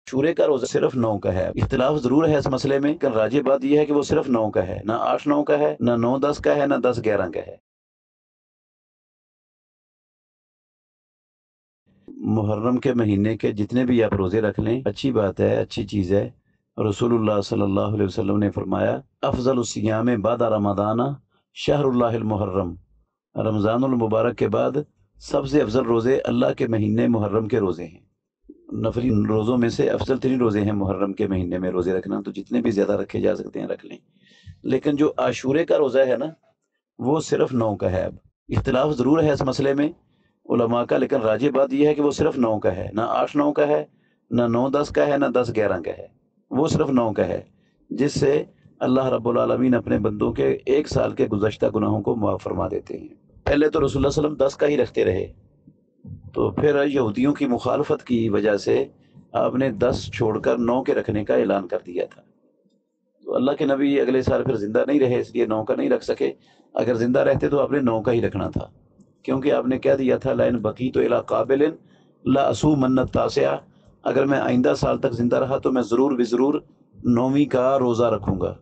عاشورے کا روزہ صرف 9 کا ہے، اختلاف ضرور ہے اس مسئلے میں، لیکن راجح بات یہ ہے کہ وہ صرف 9 کا ہے، نہ 8 9 کا ہے، نہ 9 10 کا ہے، نہ 10 11 کا ہے۔ محرم کے مہینے کے جتنے بھی آپ روزے رکھ لیں اچھی بات ہے، اچھی چیز ہے۔ رسول اللہ صلی اللہ علیہ وسلم نے فرمایا افضل الصیام بعد رمضان شہر اللہ المحرم، رمضان المبارک کے بعد سب سے افضل روزے اللہ کے مہینے محرم کے روزے ہیں۔ نفلی روزوں میں سے افضل ترین روزے ہیں محرم کے مہینے میں روزے رکھنا، تو جتنے بھی زیادہ رکھے جا سکتے ہیں رکھ لیں۔ لیکن جو عاشورے کا روزہ ہے نا وہ صرف 9 کا ہے۔ اب اختلاف ضرور ہے اس مسئلے میں علماء کا، لیکن راجح بات یہ ہے کہ وہ صرف 9 کا ہے، نہ 8 9 کا ہے، نہ 9 10 کا ہے، نہ 10 11 کا ہے، وہ صرف 9 کا ہے، جس سے اللہ رب العالمین اپنے بندوں کے 1 سال کے گزشتہ گناہوں کو معاف فرما دیتے ہیں۔ پہلے تو رسول اللہ صلی اللہ علیہ وسلم 10 کا ہی رکھتے رہے، تو پھر یہودیوں کی مخالفت کی وجہ سے آپ نے 10 چھوڑ کر 9 کے رکھنے کا اعلان کر دیا تھا۔ تو اللہ کے نبی اگلے سال پھر زندہ نہیں رہے، اس لیے 9 کا نہیں رکھ سکے۔ اگر زندہ رہتے تو آپ نے 9 کا ہی رکھنا تھا، کیونکہ آپ نے کہہ دیا تھا لئن بقیت الی قابل لا اصومن التاسع، اگر میں آئندہ سال تک زندہ رہا تو میں ضرور بضرور 9ویں کا روزہ رکھوں گا۔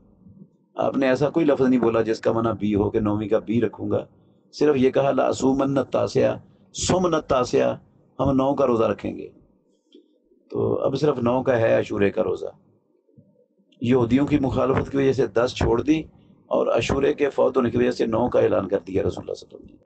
آپ نے ایسا کوئی لفظ نہیں بولا جس کا معنی بی ہو کہ 9ویں کا بی رکھوں گا، صرف یہ کہا لا اصومن التاسع، سمن التاسع، ہم 9 کا روزہ رکھیں گے۔ تو اب صرف 9 کا ہے عاشورے کا روزہ۔ یہودیوں کی مخالفت کی وجہ سے 10 چھوڑ دی، اور عاشورے کے فوت ہونے کی وجہ سے 9 کا اعلان کر دیا رسول اللہ صلی اللہ علیہ وسلم نے۔